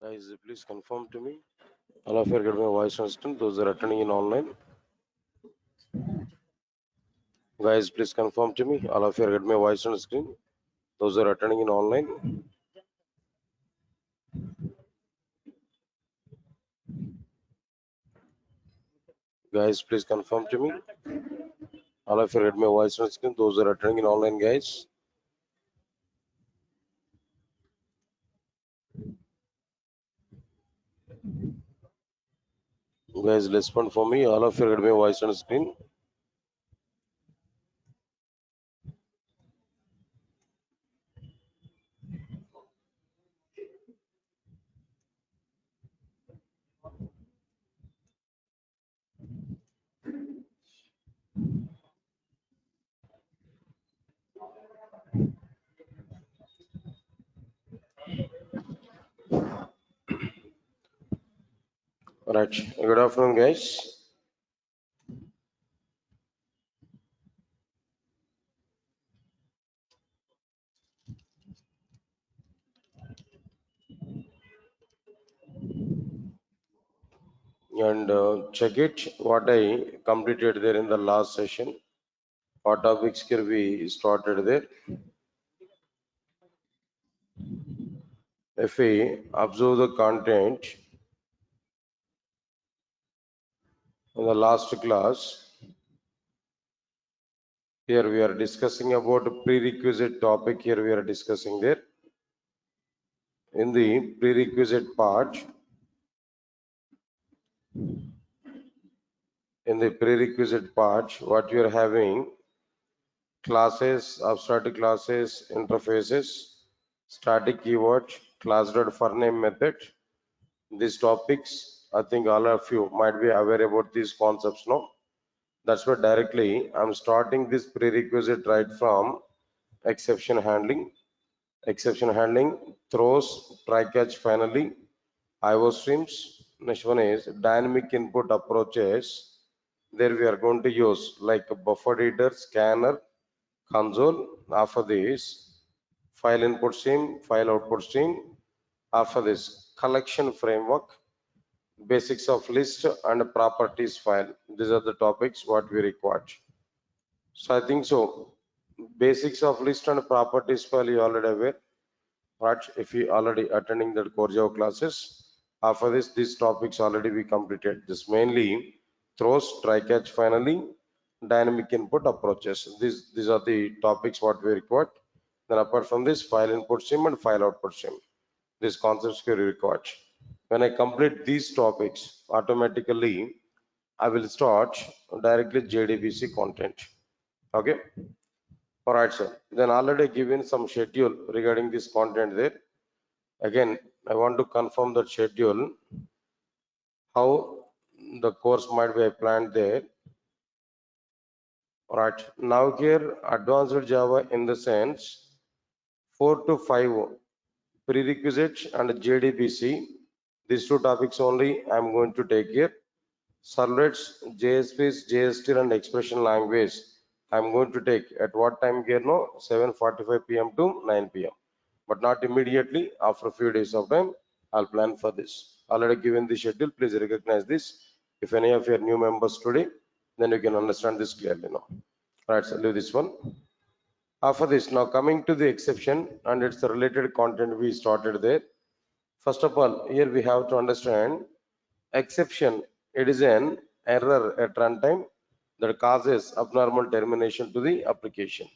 Guys, please confirm to me. All of you are getting my voice on screen. Those are attending in online. Guys, please confirm to me. All of you are getting my voice on screen. Those are attending in online. Guys, please confirm to me. All of you are getting my voice on screen. Those are attending in online, guys. Guys, respond for me. All of you are getting my voice on screen. Right. Good afternoon, guys. And check it what I completed there in the last session. What topics here we started there. If we observe the content in the last class, here we are discussing about a prerequisite topic. Here we are discussing there. In the prerequisite part, what we are having classes, abstract classes, interfaces, static keyword, class.forName method. These topics, I think all of you might be aware about these concepts now. That's why directly I'm starting this prerequisite right from exception handling. Exception handling, throws, try catch finally, IO streams. Next one is dynamic input approaches. There we are going to use like a buffer reader, scanner, console. After this, file input stream, file output stream. After this, collection framework, basics of list and properties file. These are the topics what we require. So I think so. Basics of list and properties file you already aware. Right? If you already attending the core Java classes, after this, these topics already we completed. This mainly throws, try catch finally, dynamic input approaches. These are the topics what we required. Then apart from this, file input stream and file output stream. These concepts we required. When I complete these topics, automatically I will start directly JDBC content. Okay. All right, sir. Then already given some schedule regarding this content there. Again, I want to confirm the schedule, how the course might be planned there. All right. Now here, advanced Java in the sense 4 to 5 prerequisites and JDBC. These two topics only I am going to take here. Servlets, JSPs, JST and expression language. I am going to take at what time here? No, 7:45 p.m. to 9 p.m. But not immediately. After a few days of time, I'll plan for this. Already given the schedule, please recognize this. If any of your new members today, then you can understand this clearly now. Right, so leave this one. After this, now coming to the exception and its the related content we started there. First of all, here we have to understand exception. It is an error at runtime that causes abnormal termination to the application.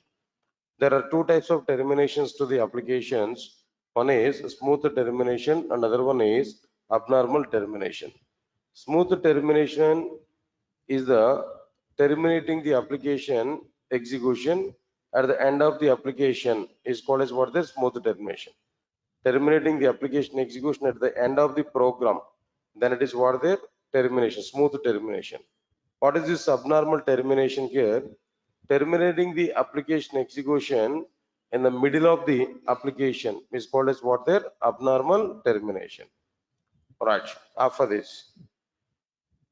There are two types of terminations to the applications. One is smooth termination and another one is abnormal termination. Smooth termination is the terminating the application execution at the end of the application is called as what the smooth termination. Terminating the application execution at the end of the program, then it is what the termination, smooth termination. What is this abnormal termination here? Terminating the application execution in the middle of the application is called as what their abnormal termination. Right. After this,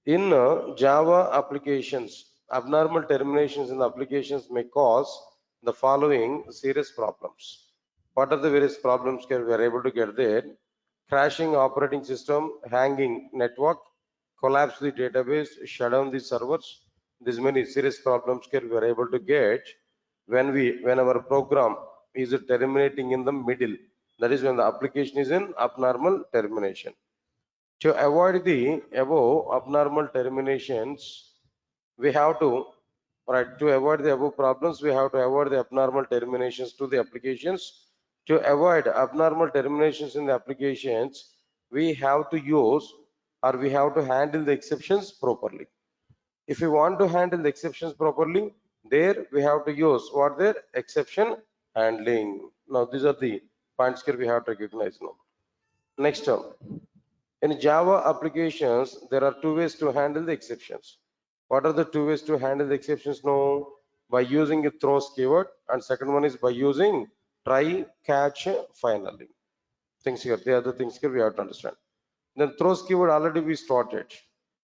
in Java applications, abnormal terminations in the applications may cause the following serious problems. What are the various problems here we are able to get there? crashing operating system, hanging network, collapse the database, shut down the servers. These many serious problems here we are able to get when our program is terminating in the middle. That is when the application is in abnormal termination. To avoid the above abnormal terminations, we have to, right, to avoid the above problems, we have to avoid the abnormal terminations to the applications. To avoid abnormal terminations in the applications, we have to use or we have to handle the exceptions properly. If we want to handle the exceptions properly, there we have to use what their exception handling. Now these are the points here we have to recognize now. Next term. In Java applications, there are two ways to handle the exceptions. What are the two ways to handle the exceptions? No, by using a throws keyword, and second one is by using try, catch, finally. Things here, the other things here we have to understand. Then throws keyword already we started.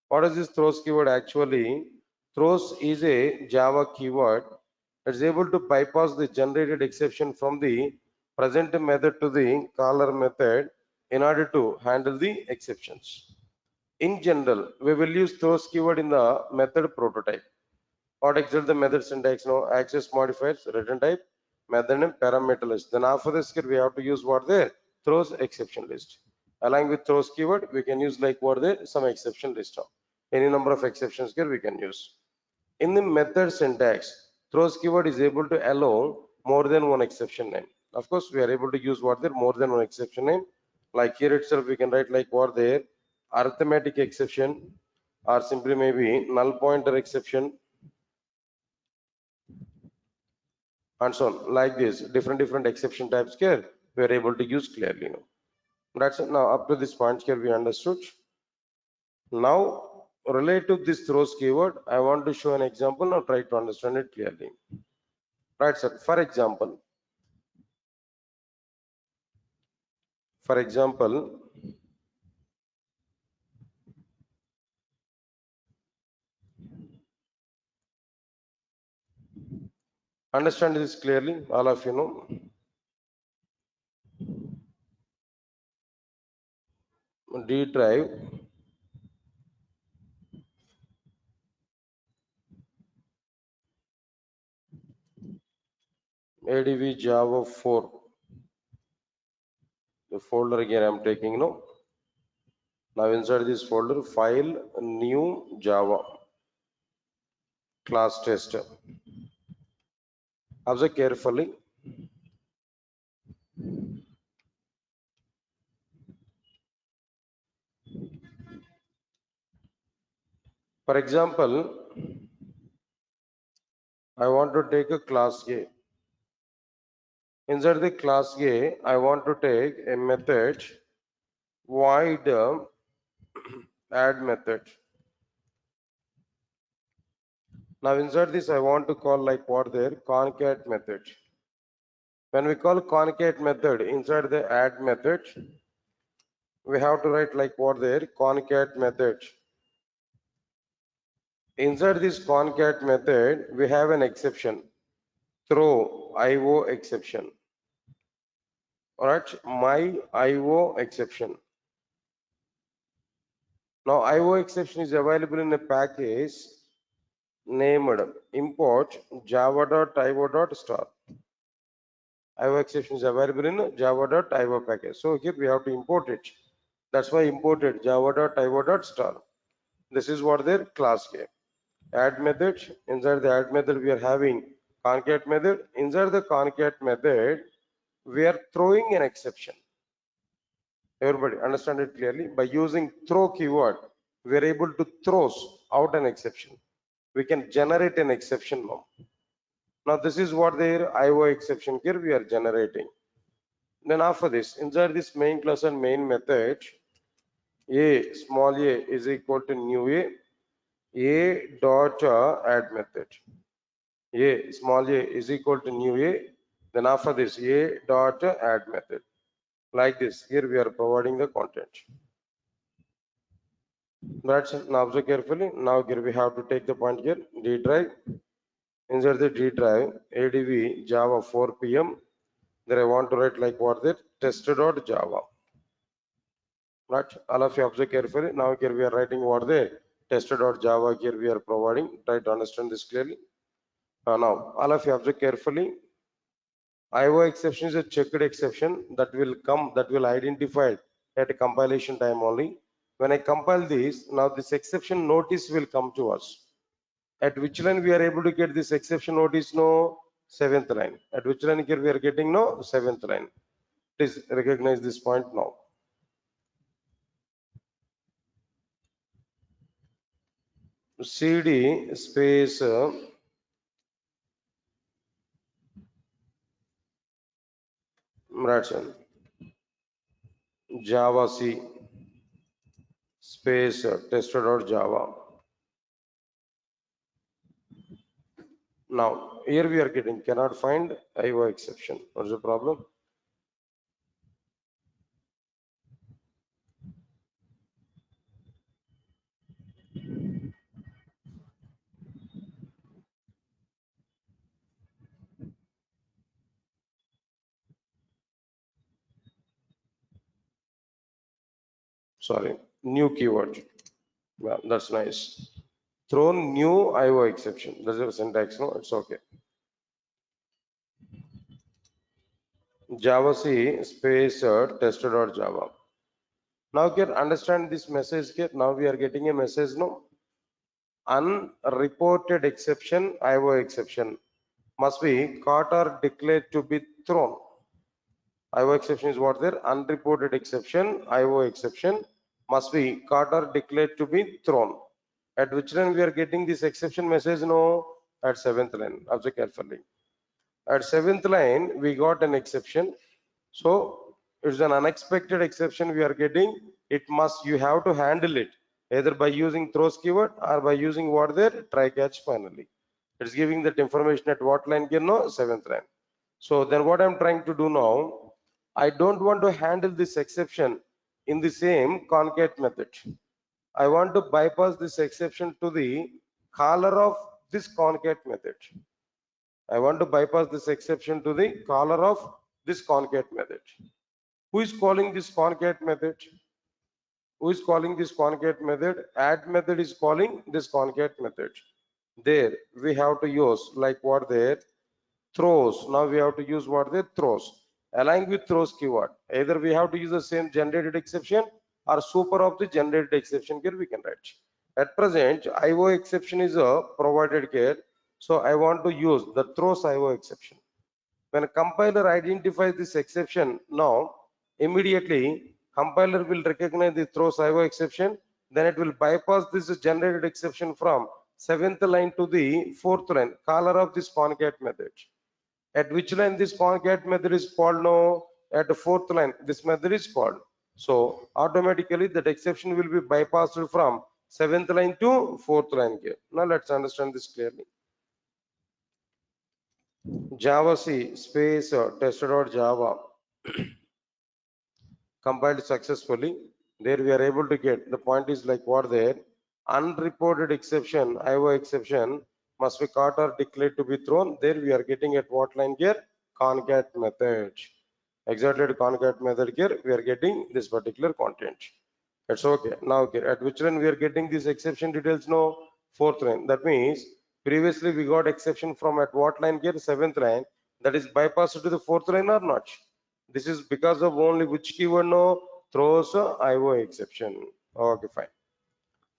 What is this throws keyword actually? Throws is a Java keyword that is able to bypass the generated exception from the present method to the caller method in order to handle the exceptions. In general, we will use throws keyword in the method prototype. What exactly the method syntax? No, access modifiers, return type, method name, parameter list. Then after this, we have to use what the throws exception list. Along with throws keyword, we can use like what the some exception list. Any number of exceptions here we can use. In the method syntax, throws keyword is able to allow more than one exception name. Of course, we are able to use what there more than one exception name. Like here itself, we can write like what there arithmetic exception or simply maybe null pointer exception and so on. Like this, different exception types here we are able to use clearly now. That's it. Now up to this point here we understood. Now relate to this throws keyword, I want to show an example. Now try to understand it clearly. Right, sir. For example, understand this clearly, all of you know. D drive, ADV Java 4. The folder again I'm taking now. Now inside this folder, file new Java class test. Observe carefully. For example, I want to take a class A. Inside the class A, I want to take a method void add method. Now inside this, I want to call like what there concat method. When we call concat method inside the add method, we have to write like what there concat method. Inside this concat method, we have an exception, throw IO exception. All right, my IO exception. Now IO exception is available in a package named import java.io.star. IO exception is available in java.io package. So here we have to import it. That's why imported java.io.star. This is what their class game. Add method. Inside the add method, we are having concat method. Inside the concat method, we are throwing an exception. Everybody understand it clearly? By using throw keyword, we are able to throw out an exception. We can generate an exception now. Now this is what their IO exception here we are generating. Then after this, inside this main class and main method, a small a is equal to new a dot add method. A small a is equal to new a. Then after this, a dot add method. Like this, here we are providing the content. That's it. Now observe carefully. Now here we have to take the point here. D drive. Inside the D drive, ADV Java 4 PM. There I want to write like what there test.java. Right? All of you observe carefully. Now here we are writing what the tester.java here we are providing. Try to understand this clearly. Now all of you observe carefully. IO exception is a checked exception that will come, that will identify at a compilation time only. When I compile this, now this exception notice will come to us. At which line we are able to get this exception notice? No, seventh line. At which line here we are getting? No, seventh line. Please recognize this point now. CD space Java C space tester.java. Now here we are getting cannot find IO exception. What's the problem? Sorry, new keyword. Well, that's nice. Thrown new IO exception. That's a syntax, no? It's okay. Java C space tester.java. Now here understand this message here. Now we are getting a message, no? Unreported exception, IO exception must be caught or declared to be thrown. IO exception is what there? Unreported exception, IO exception must be caught or declared to be thrown. At which line we are getting this exception message? No, at seventh line. Observe carefully. At seventh line, we got an exception. So it's an unexpected exception we are getting. It must, you have to handle it either by using throws keyword or by using what there? Try catch finally. It's giving that information at what line here? No, seventh line. So then what I'm trying to do now, I don't want to handle this exception in the same concat method. I want to bypass this exception to the caller of this concat method. I want to bypass this exception to the caller of this concat method. Who is calling this concat method? Who is calling this concat method? Add method is calling this concat method. There we have to use like what there? Throws. Now we have to use what there? Throws. Along with throws keyword. Either we have to use the same generated exception or super of the generated exception here we can write. At present, IO exception is provided here. So I want to use the throws IO exception. When a compiler identifies this exception, now immediately compiler will recognize the throws IO exception. Then it will bypass this generated exception from seventh line to the fourth line, caller of this concat method. At which line this concat method is called? No, at the fourth line this method is called. So automatically that exception will be bypassed from seventh line to fourth line here. Now let's understand this clearly. Java C space tester.java compiled successfully. There we are able to get, the point is like what there? Unreported exception, IO exception must be caught or declared to be thrown. There we are getting at what line here? Concat method. Exactly at concat method here we are getting this particular content. It's okay. Now okay, at which line we are getting this exception details? No, fourth line. That means previously we got exception from at what line here? Seventh line. That is bypassed to the fourth line or not? This is because of only which keyword? No, throws IO exception. Okay, fine.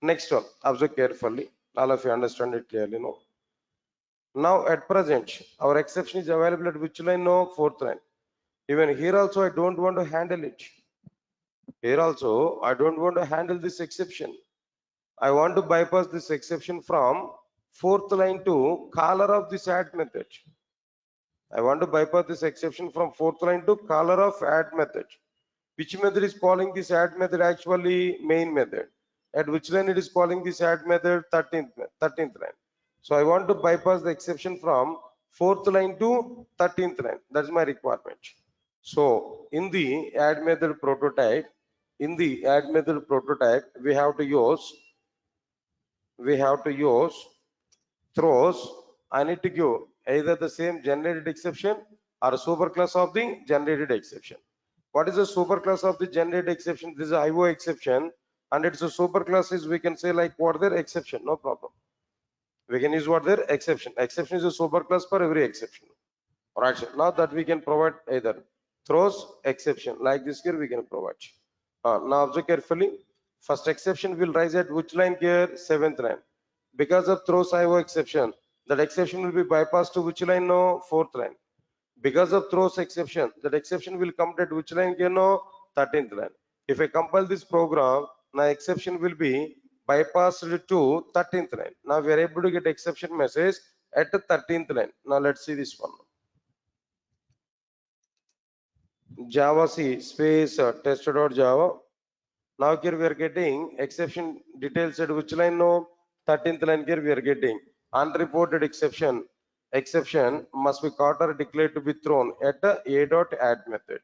Next one, observe carefully. All of you understand it clearly, no? Now at present, our exception is available at which line? No, fourth line. Even here also, I don't want to handle it. Here also, I don't want to handle this exception. I want to bypass this exception from fourth line to caller of this add method. I want to bypass this exception from fourth line to caller of add method. Which method is calling this add method? Actually main method. At which line it is calling this add method? 13th line. So I want to bypass the exception from fourth line to 13th line. That's my requirement. So in the add method prototype, we have to use throws. I need to give either the same generated exception or a superclass of the generated exception. What is the superclass of the generate exception? This is IO exception, and it's a superclass is we can say like what their exception, no problem. We can use what their exception. Exception is a superclass for every exception. Alright, sir. Now that we can provide either throws exception like this here we can provide. Now observe carefully. First exception will rise at which line here? Seventh line. Because of throws IO exception, that exception will be bypassed to which line? No, fourth line. Because of throws exception, that exception will come at which line here? No, 13th line. If I compile this program, now exception will be bypassed to 13th line. Now we are able to get exception message at the 13th line. Now let's see this one. Java C space test.java. Now here we are getting exception details at which line? No, 13th line here we are getting unreported exception must be caught or declared to be thrown at the a.add method.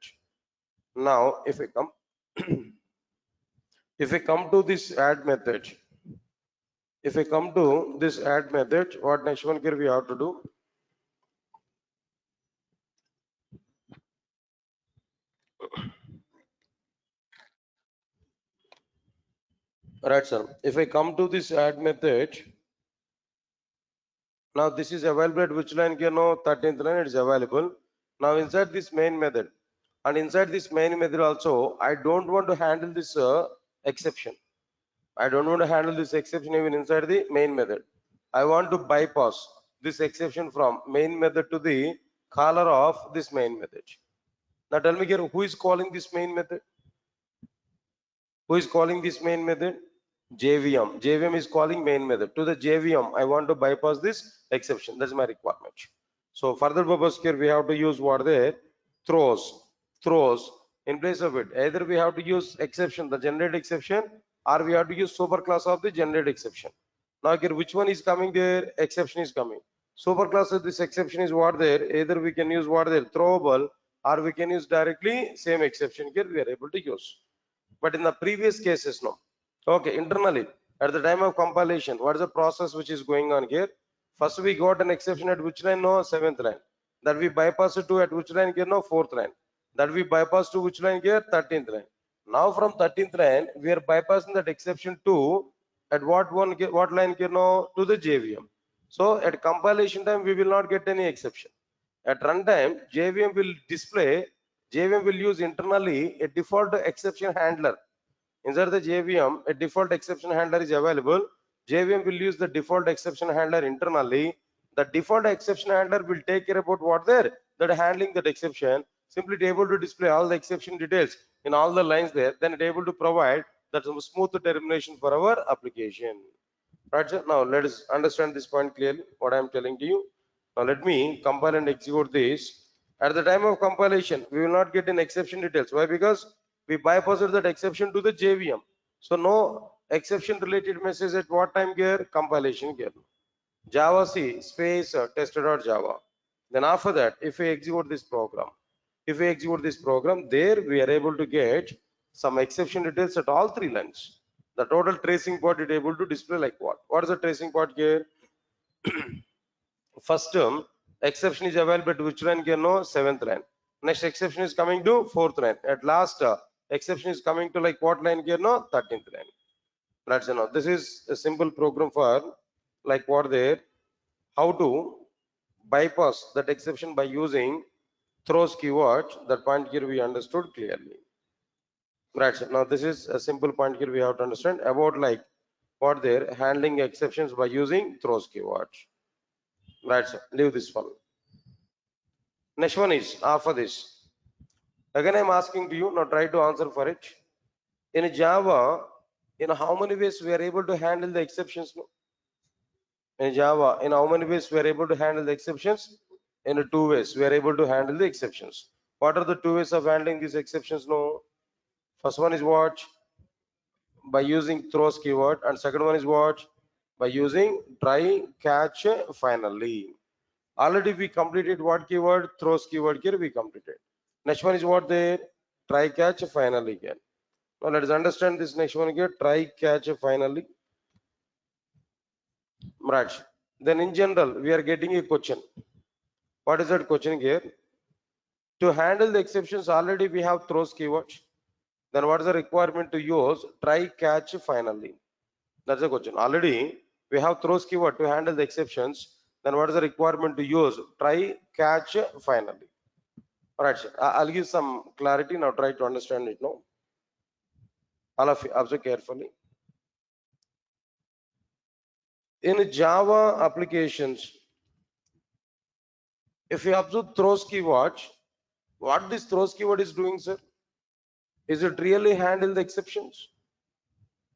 Now if I come if I come to this add method, what next one here we have to do? Right, sir. If I come to this add method, now this is available at which line here? No, 13th line it is available. Now inside this main method, and inside this main method also, I don't want to handle this exception. I don't want to handle this exception even inside the main method. I want to bypass this exception from main method to the caller of this main method. Now tell me here, who is calling this main method? Who is calling this main method? JVM. JVM is calling main method. To the JVM, I want to bypass this exception. That's my requirement. So further purpose here, we have to use what there? Throws. Throws. In place of it, either we have to use exception, the generate exception, or we have to use superclass of the generate exception. Now here, which one is coming there? Exception is coming. Superclass of this exception is what there? Either we can use what there? Throwable, or we can use directly same exception here we are able to use. But in the previous cases, no. Okay, internally, at the time of compilation, what is the process which is going on here? First, we got an exception at which line? No, seventh line. That we bypass it to at which line here? No, fourth line. That we bypass to which line here? 13th line. Now from 13th line, we are bypassing that exception to at what line here? No, to the JVM. So at compilation time, we will not get any exception. At runtime, JVM will use internally a default exception handler. Inside the JVM, a default exception handler is available. JVM will use the default exception handler internally. The default exception handler will take care about what there, that handling that exception. Simply it able to display all the exception details in all the lines there. Then it able to provide that smooth termination for our application. Right, sir? Now let us understand this point clearly. What I am telling to you. Now let me compile and execute this. At the time of compilation, we will not get an exception details. Why? Because we bypassed that exception to the JVM. So no exception related message at what time here? Compilation here. Java C space tester.java. Then after that, if we execute this program, there we are able to get some exception details at all three lines. The total tracing part is able to display like what? What is the tracing part here? First term exception is available at which line here? No, seventh line. Next exception is coming to fourth line. At last exception is coming to like what line here? No, 13th line. Let's know. This is a simple program for like what there, how to bypass that exception by using throws keyword. That point here we understood clearly. Right. So now this is a simple point here we have to understand about like what they're handling exceptions by using throws keyword. Right. So leave this one. Next one is after this. Again, I'm asking to you now. Try to answer for it. In Java, in how many ways we are able to handle the exceptions? In Java, in how many ways we are able to handle the exceptions? In two ways we are able to handle the exceptions. What are the two ways of handling these exceptions? No. First one is what? By using throws keyword, and second one is what? By using try catch finally. Already we completed what keyword? Throws keyword here we completed. Next one is what there? Try catch finally again. Now let us understand this next one here. Try catch finally. Right. Then in general we are getting a question. What is that question here? To handle the exceptions, already we have throws keyword. Then what is the requirement to use try catch finally? That's the question. Already we have throws keyword to handle the exceptions. Then what is the requirement to use try catch finally? All right, sir. I'll give some clarity now. Try to understand it now. All of you observe carefully. In Java applications, if you observe throws keyword, what this throws keyword is doing, sir? Is it really handle the exceptions?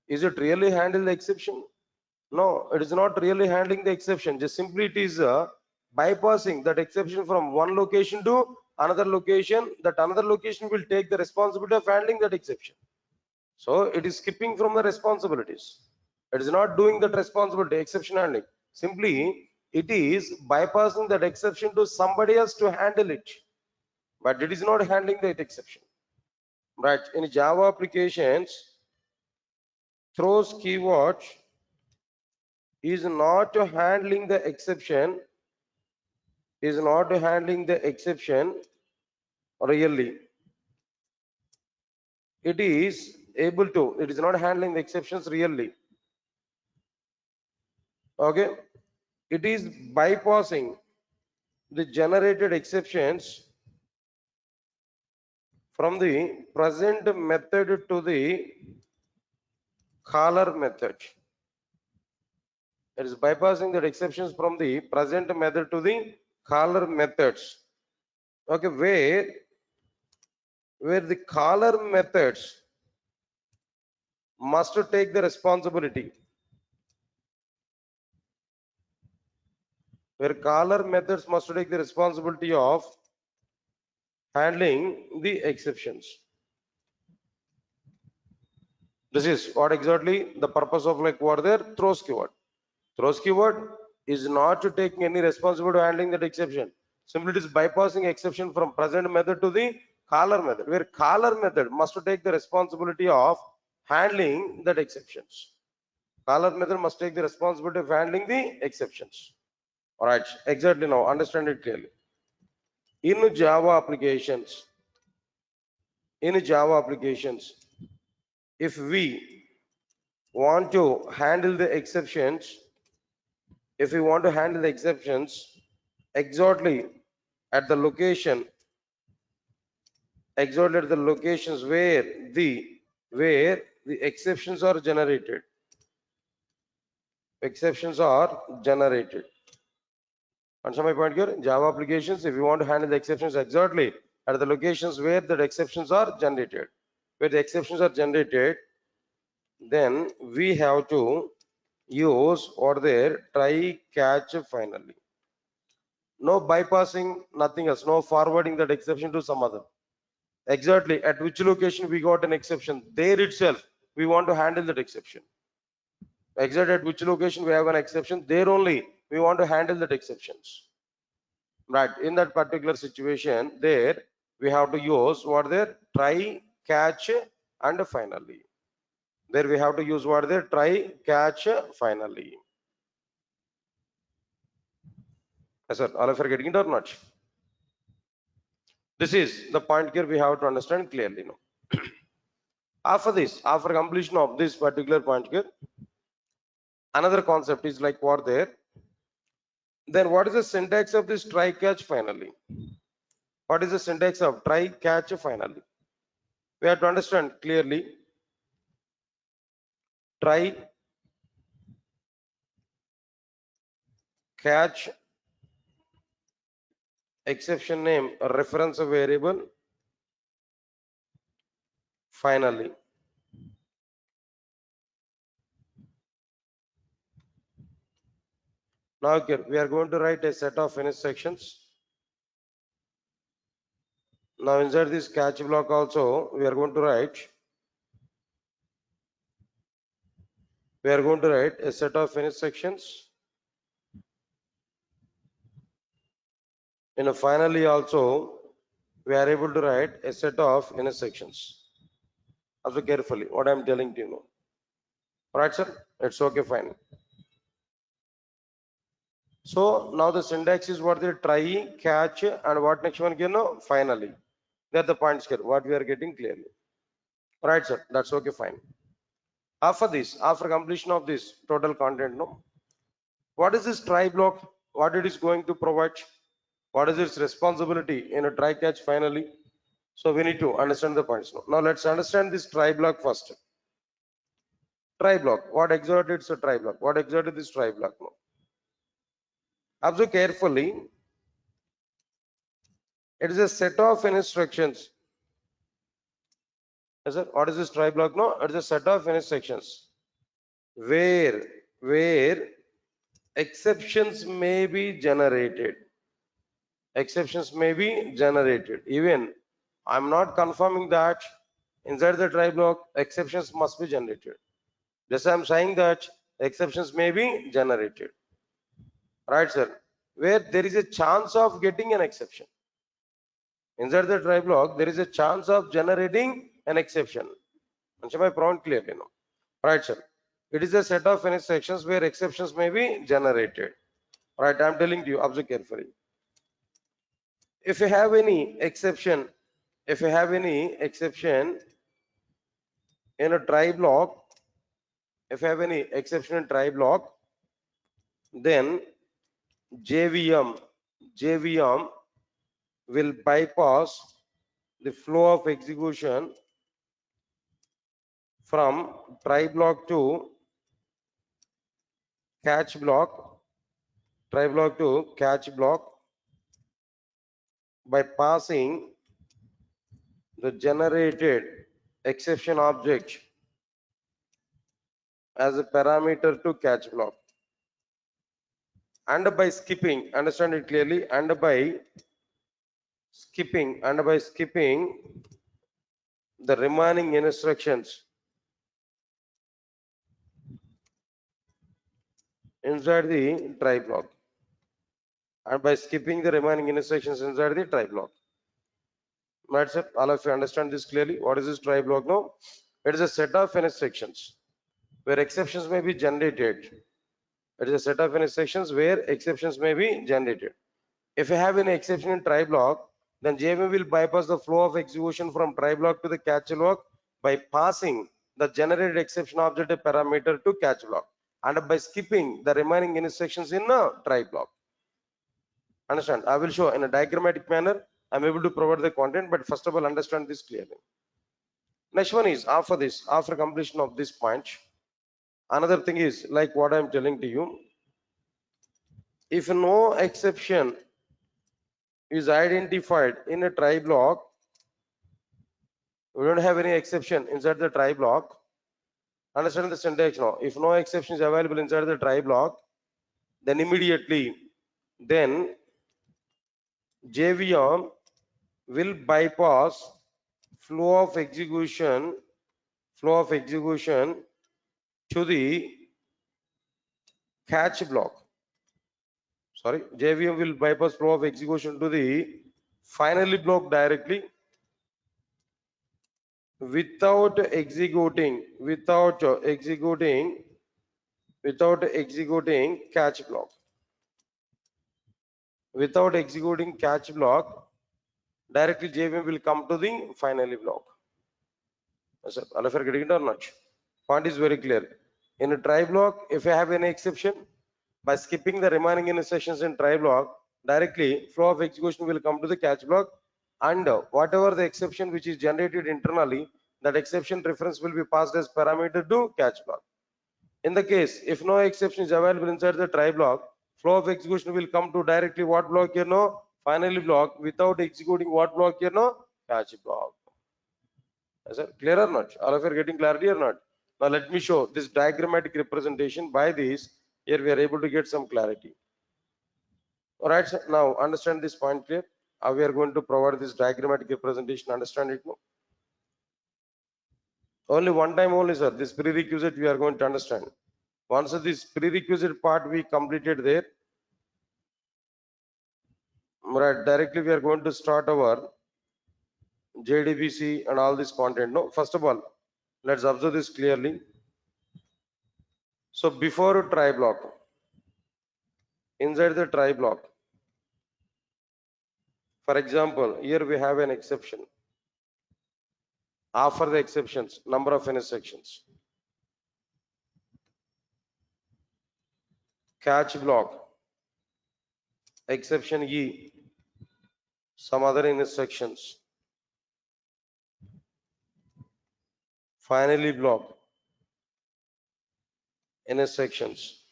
Is it really handle the exception? No, it is not really handling the exception. Just simply it is bypassing that exception from one location to another location. That another location will take the responsibility of handling that exception. So it is skipping from the responsibilities. It is not doing that responsibility, exception handling. Simply it is bypassing that exception to somebody else to handle it. But it is not handling that exception. Right. In Java applications, throws keyword is not handling the exception, really. It is able to, it is not handling the exceptions really. Okay. It is bypassing the generated exceptions from the present method to the caller method. It is bypassing the exceptions from the present method to the caller methods. Okay, where the caller methods must take the responsibility. Where caller methods must take the responsibility of handling the exceptions. This is what exactly the purpose of like what there throws keyword. Throws keyword is not to taking any responsibility for handling that exception. Simply it is bypassing exception from present method to the caller method, where caller method must take the responsibility of handling that exceptions. Caller method must take the responsibility of handling the exceptions. All right, exactly now understand it clearly. In Java applications, if we want to handle the exceptions, exactly at the location, locations where the exceptions are generated. Understand my point here? In Java applications, if you want to handle the exceptions exactly at the locations where the exceptions are generated, then we have to use what there try catch finally. No bypassing, nothing else, no forwarding that exception to some other. Exactly at which location we got an exception, there itself we want to handle that exception. Exactly at which location we have an exception, there only we want to handle that exceptions. Right, in that particular situation, there we have to use what there try catch and finally. There we have to use what there try catch finally. Yes, sir. All of you are getting it or not? This is the point here we have to understand clearly now. After this, after completion of this particular point here, another concept is like what there. Then what is the syntax of this try catch finally? What is the syntax of try catch finally? We have to understand clearly. Try catch exception name reference variable finally. Now here we are going to write a set of finish sections. Now inside this catch block also we are going to write a set of finish sections. In a finally also we are able to write a set of inner sections. Also carefully what I am telling to you now. Alright, sir, it's okay, fine. So now the syntax is what the try, catch, and what next one here? No, finally. They're the points here. What we are getting clearly. Right, sir. That's okay, fine. After this, after completion of this total content, no, what is this try block? What it is going to provide? What is its responsibility in a try catch finally? So we need to understand the points now. Now let's understand this try block first. Try block. What exactly it's a try block? What exactly this try block? No. Observe carefully. It is a set of instructions. Yes, sir. What is this try block? No, it is a set of instructions where exceptions may be generated. Exceptions may be generated. Even I'm not confirming that inside the try block exceptions must be generated. Just I'm saying that exceptions may be generated. Right, sir? Where there is a chance of getting an exception. Inside the try block, there is a chance of generating an exception. Answer my point clearly now. Right, sir. It is a set of instructions where exceptions may be generated. Right, I'm telling you, observe carefully. If you have any exception, if you have any exception in a try block, if you have any exception in try block, then JVM will bypass the flow of execution from try block to catch block, try block to catch block by passing the generated exception object as a parameter to catch block, and by skipping, understand it clearly, and by skipping the remaining instructions inside the try block, and by skipping the remaining instructions inside the try block. That's it. All of you understand this clearly. What is this try block now? It is a set of instructions where exceptions may be generated. It is a set of instructions where exceptions may be generated. If you have any exception in try block, then JVM will bypass the flow of execution from try block to the catch block by passing the generated exception object a parameter to catch block, and by skipping the remaining instructions in a try block. Understand? I will show in a diagrammatic manner. I'm able to provide the content, but first of all, understand this clearly. Next one is after this, after completion of this point, another thing is like what I'm telling to you. If no exception is identified in a try block, we don't have any exception inside the try block. Understand the syntax now. If no exception is available inside the try block, then immediately, then JVM will bypass flow of execution to the catch block. Sorry, JVM will bypass flow of execution to the finally block directly without executing catch block. Without executing catch block, directly JVM will come to the finally block. Yes, all of you are getting it or not? Point is very clear. In a try block, if you have any exception, by skipping the remaining instructions in try block, directly flow of execution will come to the catch block, and whatever the exception which is generated internally, that exception reference will be passed as parameter to catch block. In the case, if no exception is available inside the try block, flow of execution will come to directly what block here? No, finally block, without executing what block here? No, catch block. Is that clear or not? All of you are getting clarity or not? Now let me show this diagrammatic representation. By this, here we are able to get some clarity. All right, sir. Now understand this point clear. How we are going to provide this diagrammatic representation. Understand it now. Only one time only, sir. This prerequisite we are going to understand. Once this prerequisite part we completed there, right, directly we are going to start our JDBC and all this content. No, first of all, let's observe this clearly. So before try block, inside the try block. For example, here we have an exception. After the exceptions, number of intersections. Catch block, exception E, some other intersections. Finally block, intersections.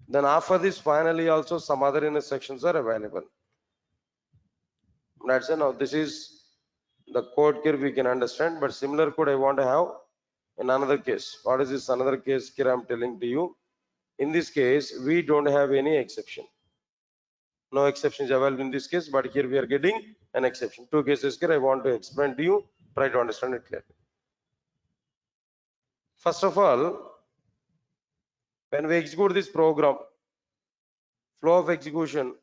Then after this finally also some other intersections are available. That's it. Now this is the code here we can understand, but similar code I want to have in another case. What is this another case here I'm telling to you? In this case, we don't have any exception. No exception is available in this case, but here we are getting an exception. Two cases here I want to explain to you. Try to understand it clearly. First of all, when we execute this program, flow of execution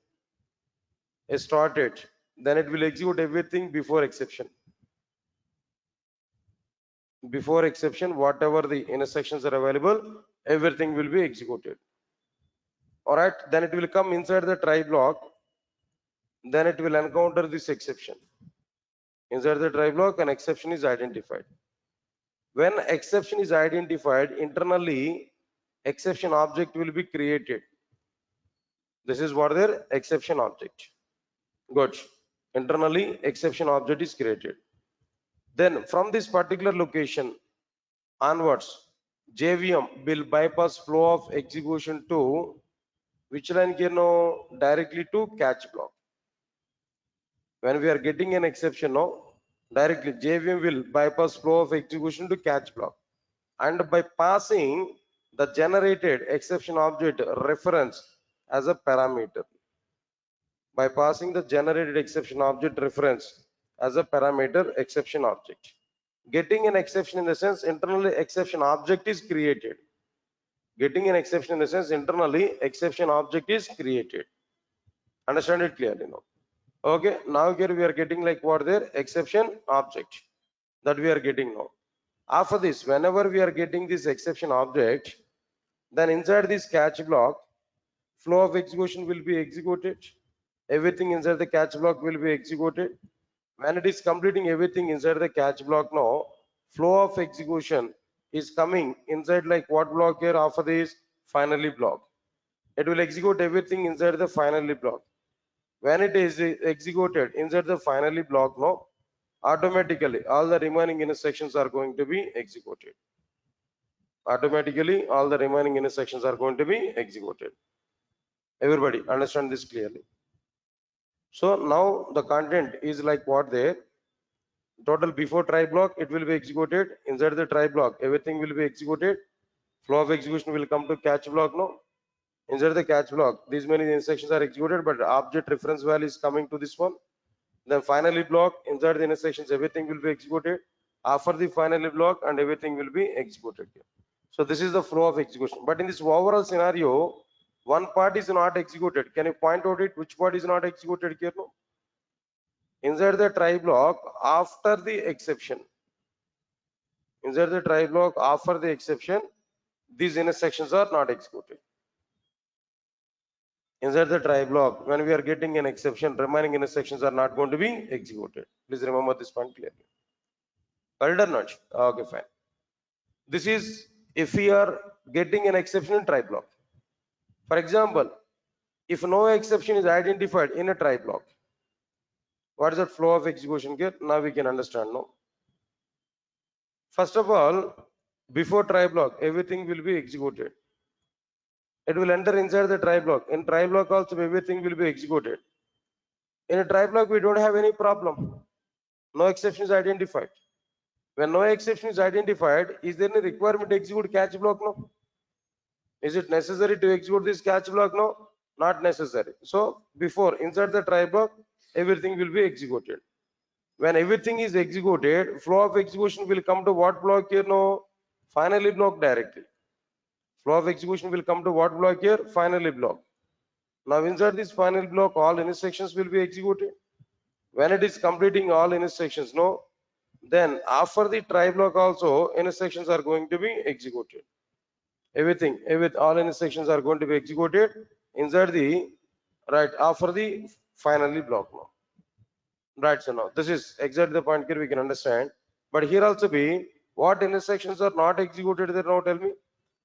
is started, then it will execute everything before exception. Before exception, whatever the intersections are available, everything will be executed. All right, then it will come inside the try block. Then it will encounter this exception. Inside the try block, an exception is identified. When exception is identified, internally exception object will be created. This is what their exception object. Good. Internally exception object is created. Then from this particular location onwards, JVM will bypass flow of execution to which line here now directly to catch block. When we are getting an exception now, directly JVM will bypass flow of execution to catch block, and by passing the generated exception object reference as a parameter. By passing the generated exception object reference as a parameter exception object. Getting an exception in the sense internally exception object is created. Getting an exception in the sense internally exception object is created. Understand it clearly now. Okay, now here we are getting like what there exception object that we are getting now. After this, whenever we are getting this exception object, then inside this catch block, flow of execution will be executed. Everything inside the catch block will be executed. When it is completing everything inside the catch block now, flow of execution is coming inside like what block here after this finally block. It will execute everything inside the finally block. When it is executed inside the finally block now, automatically all the remaining intersections are going to be executed. Automatically all the remaining intersections are going to be executed. Everybody understand this clearly. So now the content is like what there. Total before try block it will be executed. Inside the try block everything will be executed. Flow of execution will come to catch block now. Inside the catch block these many intersections are executed, but object reference value is coming to this one. Then finally block inside the intersections everything will be executed. After the finally block and everything will be executed here. So this is the flow of execution. But in this overall scenario, one part is not executed. Can you point out it which part is not executed here? No? Inside the try block after the exception. Inside the try block after the exception, these intersections are not executed. Inside the try block, when we are getting an exception, remaining intersections are not going to be executed. Please remember this point clearly. Correct or not? Okay, fine. This is if we are getting an exception in try block. For example, if no exception is identified in a try block, what is the flow of execution here? Now we can understand now. First of all, before try block, everything will be executed. It will enter inside the try block. In try block also, everything will be executed. In a try block, we don't have any problem. No exception is identified. When no exception is identified, is there any requirement to execute catch block? No. Is it necessary to execute this catch block? No, not necessary. So before inside the try block, everything will be executed. When everything is executed, flow of execution will come to what block here? No, finally block directly. Flow of execution will come to what block here? Finally block. Now inside this final block, all intersections will be executed. When it is completing all intersections, no, then after the try block also intersections are going to be executed. everything, with all instructions are going to be executed inside the right after the finally block now. Right, so now this is exactly the point here we can understand. But here also be what intersections are not executed there now, tell me.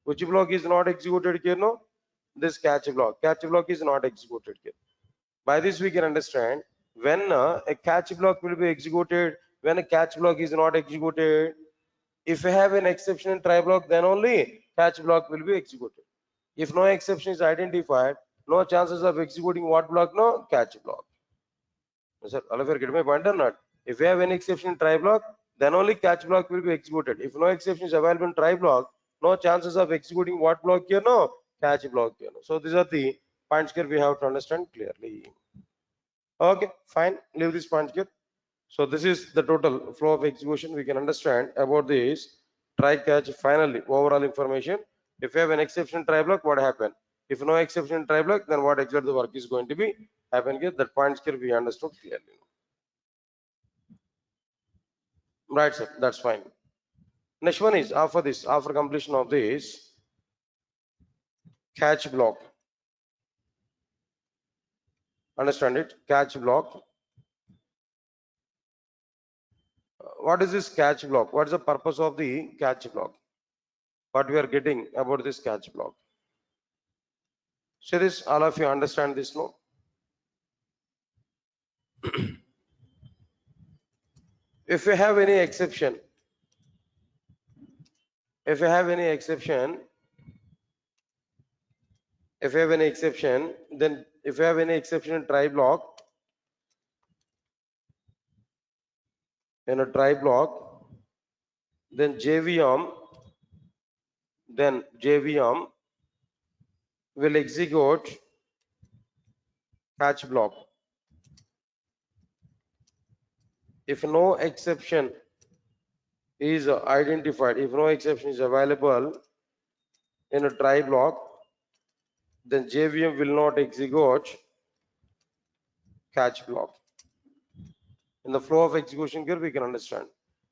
Which block is not executed here now? This catch block. Catch block is not executed here. By this we can understand when a catch block will be executed, when a catch block is not executed. If we have an exception in try block, then only catch block will be executed. If no exception is identified, no chances of executing what block? No, catch block. Sir, all of you get my point or not? If you have any exception in try block, then only catch block will be executed. If no exception is available in try block, no chances of executing what block here? No, catch block here. No. So these are the points here we have to understand clearly. Okay, fine. Leave this point here. So this is the total flow of execution we can understand about this try catch. Finally, overall information. If you have an exception in try block, what happened? If no exception in try block, then what exactly the work is going to be happen here? That points here we understood clearly. Right, sir. That's fine. Next one is after completion of this catch block. Understand it? Catch block. What is this catch block? What is the purpose of the catch block? What we are getting about this catch block? So this, all of you understand this, no? If you have any exception, if you have any exception, then if you have any exception in try block, in a try block, then JVM will execute catch block. If no exception is identified, if no exception is available in a try block, then JVM will not execute catch block. In the flow of execution here, we can understand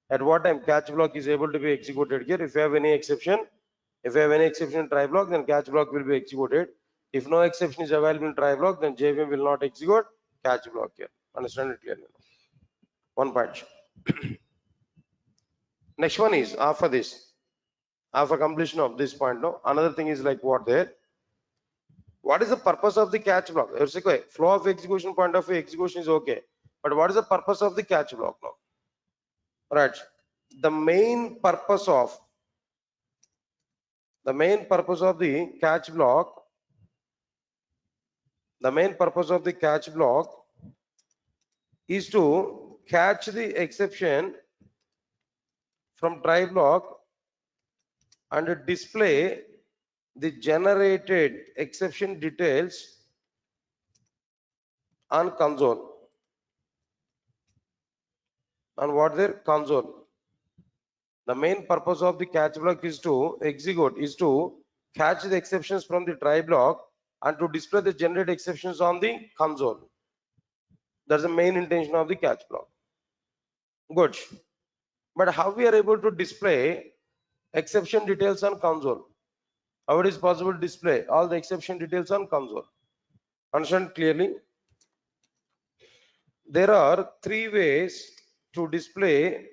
at what time catch block is able to be executed here. If you have any exception, in try block, then catch block will be executed. If no exception is available in try block, then JVM will not execute catch block here. Understand it clearly? One point. Next one is after this, after completion of this point, no, another thing is like what there. What is the purpose of the catch block? It's okay. Flow of execution point of view, execution is okay. But what is the purpose of the catch block now? Right. The main purpose of the catch block, is to catch the exception from try block and display the generated exception details on console. On what their console. The main purpose of the catch block is to catch the exceptions from the try block and to display the generated exceptions on the console. That's the main intention of the catch block. Good. But how we are able to display exception details on console? How it is possible to display all the exception details on console? Understand clearly? There are three ways to display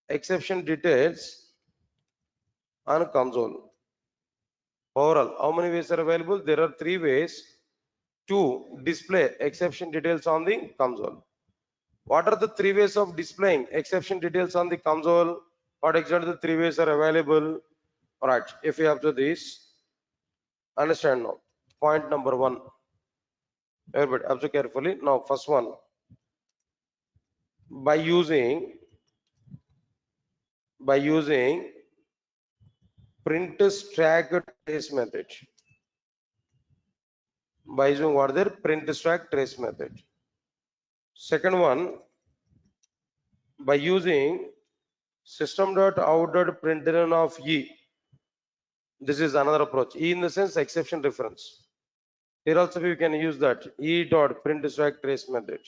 exception details on console. Overall, how many ways are available? There are three ways to display exception details on the console. What are the three ways of displaying exception details on the console? What exactly the three ways are available? All right, if you have to this, understand now. Point number one. Everybody, observe carefully. Now, first one, by using print stack trace method. By using what there print stack trace method. Second one, by using system.out.println of E. This is another approach. E in the sense exception reference. Here also we can use that E dot print stack trace method.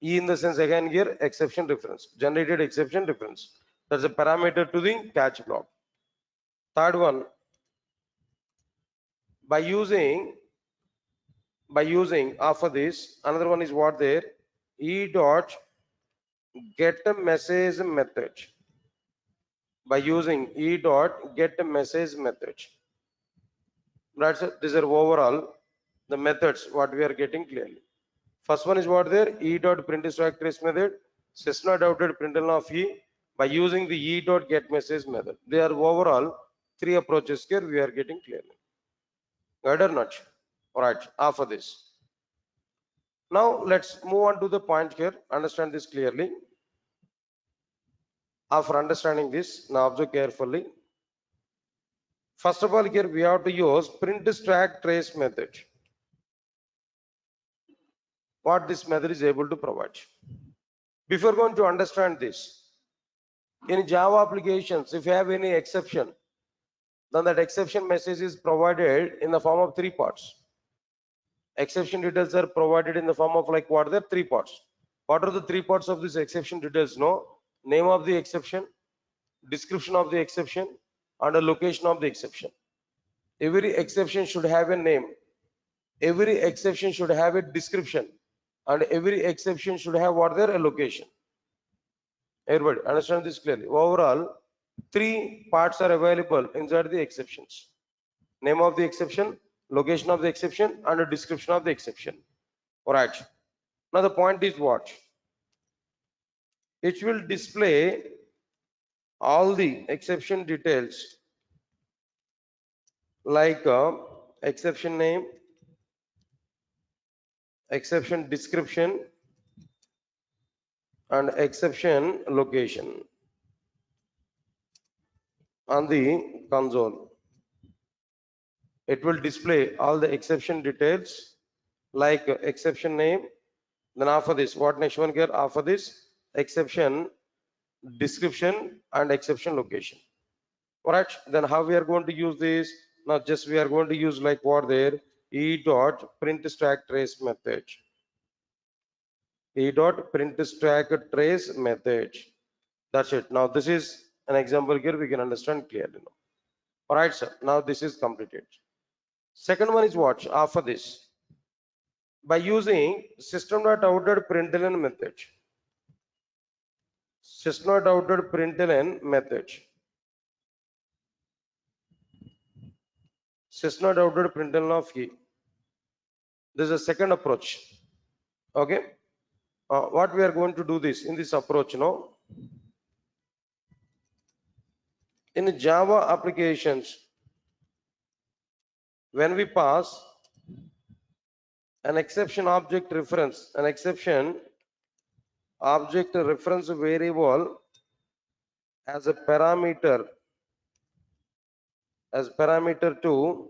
E in the sense again here exception reference, generated exception reference. That's a parameter to the catch block. Third one, by using after this, another one is what there, e dot get a message method. By using e dot get a message method. That's it. These are overall the methods what we are getting clearly. First one is what there, e dot print stack trace method, system dot out println of e by using the e dot get message method. They are overall three approaches here we are getting clearly. Got or not? All right, after this. Now let's move on to the point here. Understand this clearly. After understanding this, now observe carefully. First of all, here we have to use print stack trace method. What this method is able to provide. Before going to understand this, in Java applications, if you have any exception, then that exception message is provided in the form of three parts. Exception details are provided in the form of like what are the three parts. What are the three parts of this exception details? No, name of the exception, description of the exception, and a location of the exception. Every exception should have a name. Every exception should have a description, and every exception should have what there a location. Everybody understand this clearly. Overall, three parts are available inside the exceptions. Name of the exception, location of the exception, and a description of the exception. All right. Now the point is what? It will display all the exception details like exception name, exception description, and exception location on the console. It will display all the exception details like exception name. Then after this, what next one here? After this, exception description and exception location. All right. Then how we are going to use this? Now just we are going to use like what there, e dot print stack trace method. E dot print stack trace method. That's it. Now this is an example here we can understand clearly now. All right, sir. Now this is completed. Second one is what? After this, by using system.out.println method. System.out.println method. System.out.println of e. This is a second approach. Okay. What we are going to do this in this approach now. In Java applications, when we pass an exception object reference, an exception object reference variable as a parameter to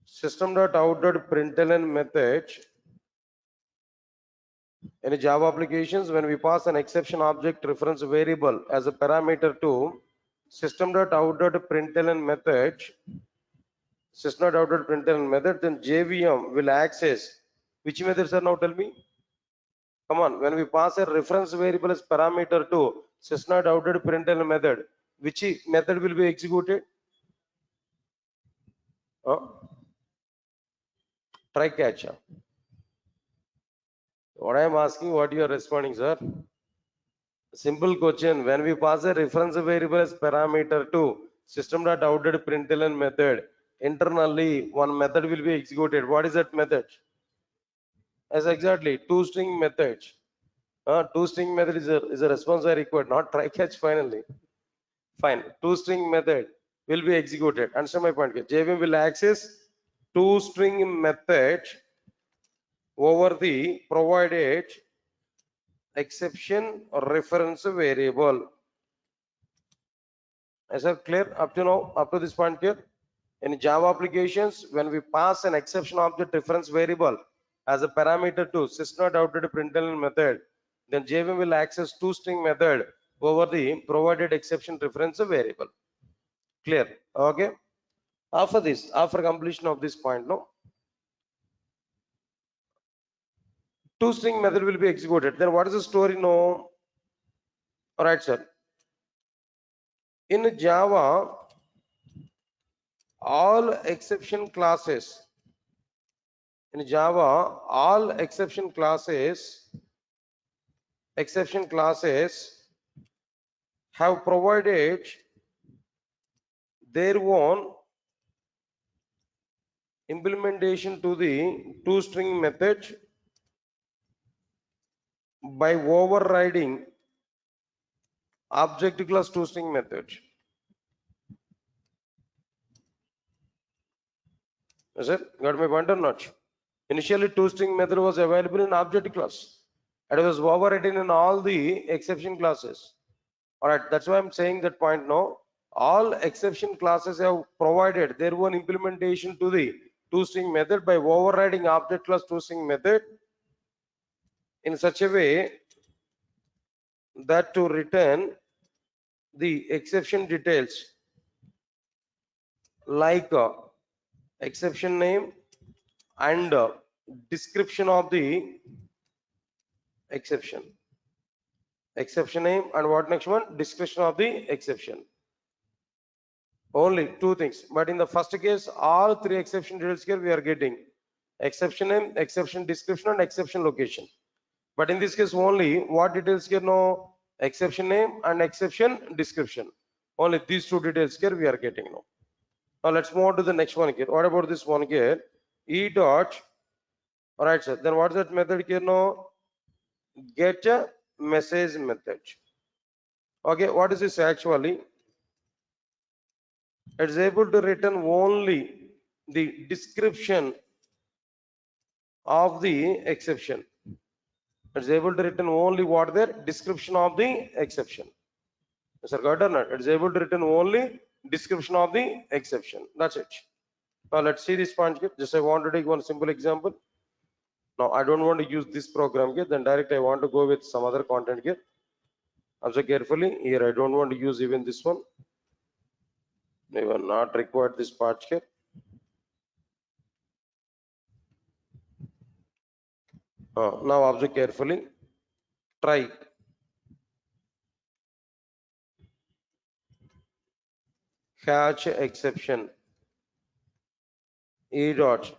system.out.println method. In Java applications, when we pass an exception object reference variable as a parameter to system.out.println method, system.out.println method, then JVM will access which method, sir? Now tell me. Come on, when we pass a reference variable as parameter to system.out.println method, which method will be executed? Try catch up. What I am asking, what you are responding, sir? Simple question. When we pass a reference variable as parameter to system.out.println method, internally one method will be executed. What is that method? As exactly toString method. ToString method is a response I required, not try catch finally. Fine. ToString method will be executed. Understand my point here. JVM will access ToString method over the provided exception reference variable. Is that clear up to now, up to this point here? In Java applications, when we pass an exception object reference variable as a parameter to system.out.println method, then JVM will access toString method over the provided exception reference variable. Clear? Okay. After this, after completion of this point, no, toString method will be executed. Then what is the story? No. All right, sir. In Java, all exception classes in Java, all exception classes have provided their own implementation to the toString method by overriding object class toString method. Is it? Got my point or not? Initially, toString method was available in object class. It was overridden in all the exception classes. All right, that's why I'm saying that point now. All exception classes have provided their own implementation to the toString method by overriding object class toString method in such a way that to return the exception details like exception name and description of the exception. Exception name and what next one? Description of the exception. Only two things. But in the first case, all three exception details here we are getting exception name, exception description, and exception location. But in this case, only what details here? No, exception name and exception description. Only these two details here we are getting now. Now let's move on to the next one here. What about this one here? E dot. All right, sir. Then what is that method here? No, get a message method. Okay, what is this actually? It's able to return only the description of the exception. It's able to return only what the description of the exception. Sir, got or not? It's able to return only description of the exception. That's it. Now let's see this point here. Just I want to take one simple example. Now I don't want to use this program here. Then direct I want to go with some other content here. Observe carefully. Here I don't want to use even this one. They were not required this part here. Now observe carefully. Try. Catch exception. E dot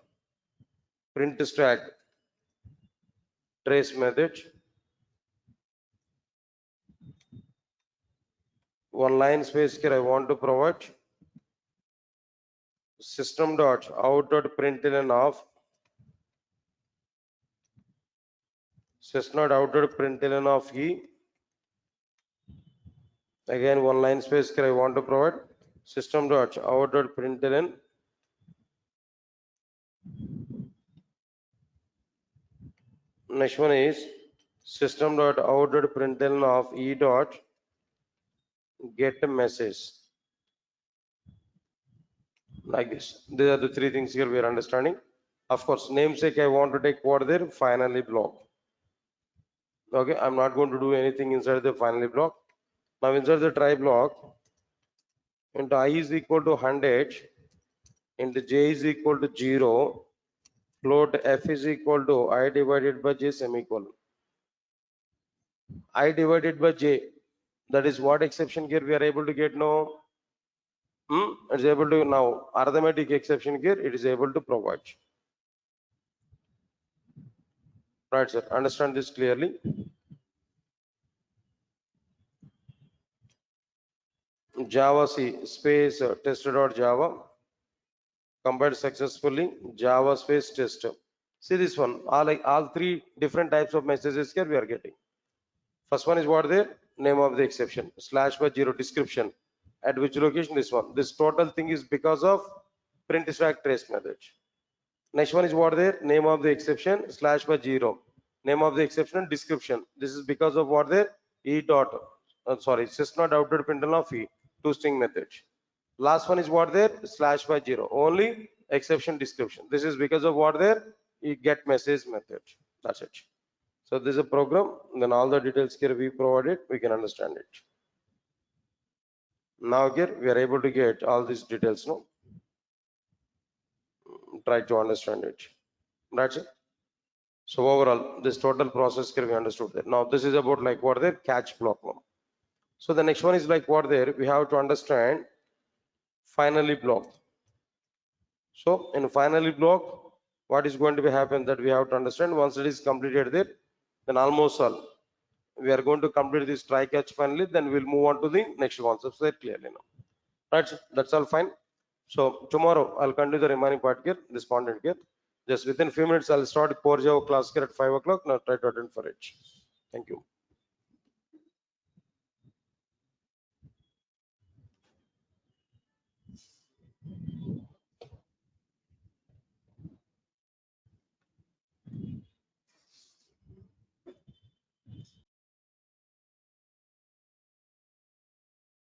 print stack trace method. One line space here I want to provide. System dot out dot println of system dot out dot println of e. Again one line space here I want to provide. System dot out dot println next one is system dot out dot println of e dot get a message. Like this. These are the three things here we are understanding. Of course, namesake I want to take what there finally block. Okay, I'm not going to do anything inside the finally block. Now inside the try block, into I is equal to 100, into j is equal to 0, float f is equal to I divided by j semicolon. I divided by j, that is what exception here we are able to get now. It's able to now arithmetic exception here it is able to provide. Right, sir. Understand this clearly. Java C space test.java compiled successfully. Java space test. See this one. All three different types of messages here we are getting. First one is what the name of the exception /0 description. At which location this one? This total thing is because of print stack trace method. Next one is what the name of the exception /0 name of the exception description. This is because of what the e dot system dot out dot println of e toString method. Last one is what there /0 only exception description. This is because of what there e get message method. That's it. So this is a program. Then all the details here we provided, we can understand it. Now here we are able to get all these details. No, try to understand it. That's it. So overall, this total process here we understood that. Now this is about like what there catch block now. So the next one is like what there we have to understand finally block. So in finally block, what is going to be happen that we have to understand. Once it is completed there, then almost all we are going to complete this try catch finally, then we'll move on to the next concepts there clearly now. Right, that's all fine. So tomorrow I'll continue the remaining part here, this content here. Just within few minutes I'll start core Java class here at 5 o'clock. Now try to attend for it. Thank you.